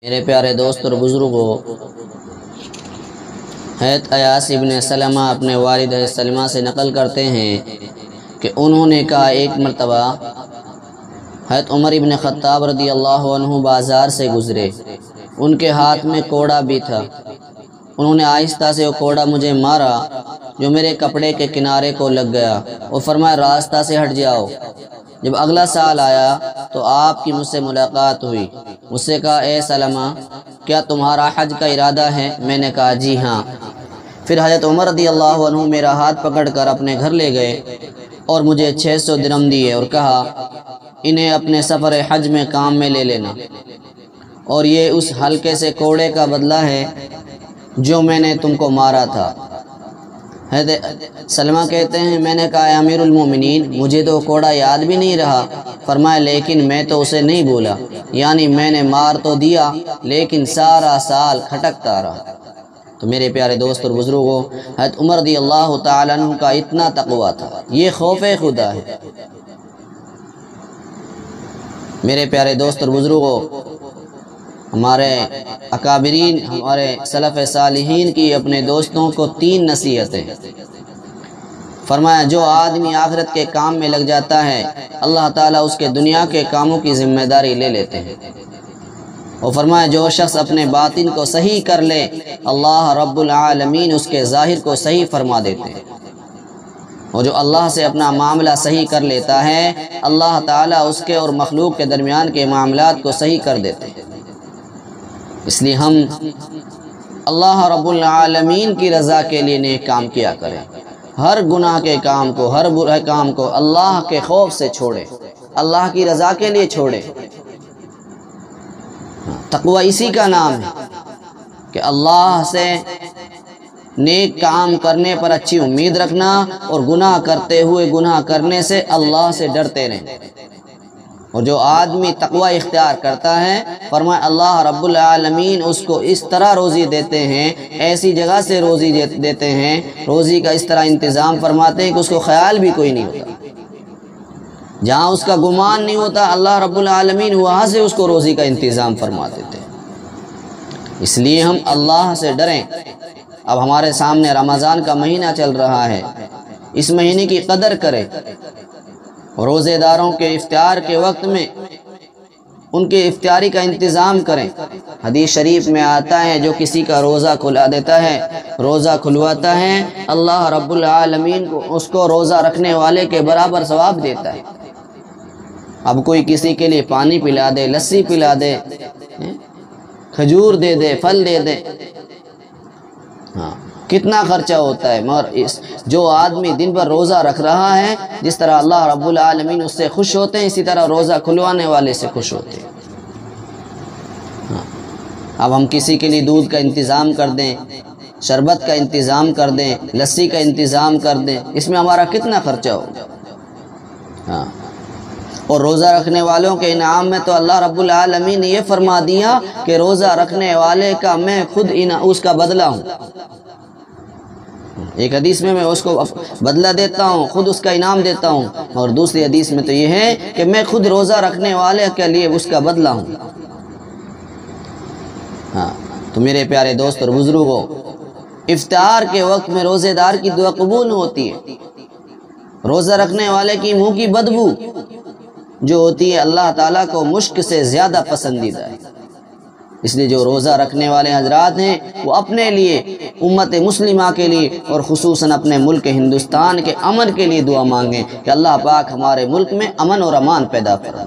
میرے پیارے دوست اور بزرگوں، حضرت ایاس ابن سلمہ اپنے والد سلمہ سے نقل کرتے ہیں کہ انہوں نے کہا ایک مرتبہ حضرت عمر ابن خطاب رضی اللہ عنہ بازار سے گزرے، ان کے ہاتھ میں کوڑا بھی تھا۔ انہوں نے آہستہ سے وہ کوڑا مجھے مارا جو میرے کپڑے کے کنارے کو لگ گیا اور فرمایا راستہ سے ہٹ جاؤ۔ جب اگلا سال آیا تو آپ کی مجھ سے ملاقات ہوئی، مجھ سے کہا اے سلمہ کیا تمہارا حج کا ارادہ ہے؟ میں نے کہا جی ہاں۔ پھر حضرت عمر رضی اللہ عنہ میرا ہاتھ پکڑ کر اپنے گھر لے گئے اور مجھے 600 درہم دیے اور کہا انہیں اپنے سفر حج میں کام میں لے لینا، اور یہ اس ہلکے سے کوڑے کا بدلہ ہے جو میں نے تم کو مارا تھا۔ حضرت سلمہ کہتے ہیں میں نے کہا امیر المومنین مجھے تو کوڑا یاد بھی نہیں رہا۔ فرمایا لیکن میں تو اسے نہیں بولا، یعنی میں نے مار تو دیا لیکن سارا سال کھٹکتا رہا۔ تو میرے پیارے دوست اور بزرگوں، حضرت عمر رضی اللہ تعالیٰ عنہ کا اتنا تقویٰ تھا، یہ خوف خدا ہے۔ میرے پیارے دوست اور بزرگوں، ہمارے اکابرین، ہمارے سلف صالحین کی اپنے دوستوں کو 3 نصیحتیں۔ فرمایا جو آدمی آخرت کے کام میں لگ جاتا ہے اللہ تعالیٰ اس کے دنیا کے کاموں کی ذمہ داری لے لیتے ہیں، اور فرمایا جو شخص اپنے باطن کو صحیح کر لے اللہ رب العالمین اس کے ظاہر کو صحیح فرما دیتے ہیں، اور جو اللہ سے اپنا معاملہ صحیح کر لیتا ہے اللہ تعالیٰ اس کے اور مخلوق کے درمیان کے معاملات کو صحیح کر دیتے ہیں۔ اس لیے ہم اللہ رب العالمین کی رضا کے لیے نیک کام کیا کریں، ہر گناہ کے کام کو، ہر برے کام کو اللہ کے خوف سے چھوڑیں، اللہ کی رضا کے لیے چھوڑیں۔ تقوی اسی کا نام ہے کہ اللہ سے نیک کام کرنے پر اچھی امید رکھنا اور گناہ کرتے ہوئے گناہ کرنے سے اللہ سے ڈرتے رہیں۔ اور جو آدمی تقوی اختیار کرتا ہے فرمایا اللہ رب العالمین اس کو اس طرح روزی دیتے ہیں، ایسی جگہ سے روزی دیتے ہیں، روزی کا اس طرح انتظام فرماتے ہیں کہ اس کو خیال بھی کوئی نہیں ہوتا، جہاں اس کا گمان نہیں ہوتا اللہ رب العالمین وہاں سے اس کو روزی کا انتظام فرما دیتے ہیں۔ اس لیے ہم اللہ سے ڈریں۔ اب ہمارے سامنے رمضان کا مہینہ چل رہا ہے، اس مہینے کی قدر کریں، روزے داروں کے افطار کے وقت میں ان کے افطاری کا انتظام کریں۔ حدیث شریف میں آتا ہے جو کسی کا روزہ کھلا دیتا ہے، روزہ کھلواتا ہے، اللہ رب العالمین کو اس کو روزہ رکھنے والے کے برابر ثواب دیتا ہے۔ اب کوئی کسی کے لیے پانی پلا دے، لسی پلا دے، کھجور دے دے، پھل دے دے، ہاں کتنا خرچہ ہوتا ہے، مگر جو آدمی دن بھر روزہ رکھ رہا ہے جس طرح اللہ رب العالمین اس سے خوش ہوتے ہیں اسی طرح روزہ کھلوانے والے سے خوش ہوتے ہیں۔ اب ہم کسی کے لیے دودھ کا انتظام کر دیں، شربت کا انتظام کر دیں، لسی کا انتظام کر دیں، اس میں ہمارا کتنا خرچہ ہوگا۔ ہاں اور روزہ رکھنے والوں کے انعام میں تو اللہ رب العالمین نے یہ فرما دیا کہ روزہ رکھنے والے کا میں خود اس کا بدلہ ہوں۔ ایک حدیث میں اس کو بدلہ دیتا ہوں، خود اس کا انعام دیتا ہوں، اور دوسری حدیث میں تو یہ ہے کہ میں خود روزہ رکھنے والے کے لیے اس کا بدلہ ہوں۔ ہاں تو میرے پیارے دوست اور بزرگوں، افطار کے وقت میں روزے دار کی دعا قبول ہوتی ہے، روزہ رکھنے والے کی منہ کی بدبو جو ہوتی ہے اللہ تعالیٰ کو مشک سے زیادہ پسندیدہ ہے۔ اس لیے جو روزہ رکھنے والے حضرات ہیں وہ اپنے لیے، امت مسلمہ کے لیے اور خصوصاً اپنے ملک ہندوستان کے امن کے لیے دعا مانگیں کہ اللہ پاک ہمارے ملک میں امن اور امان پیدا فرمائے۔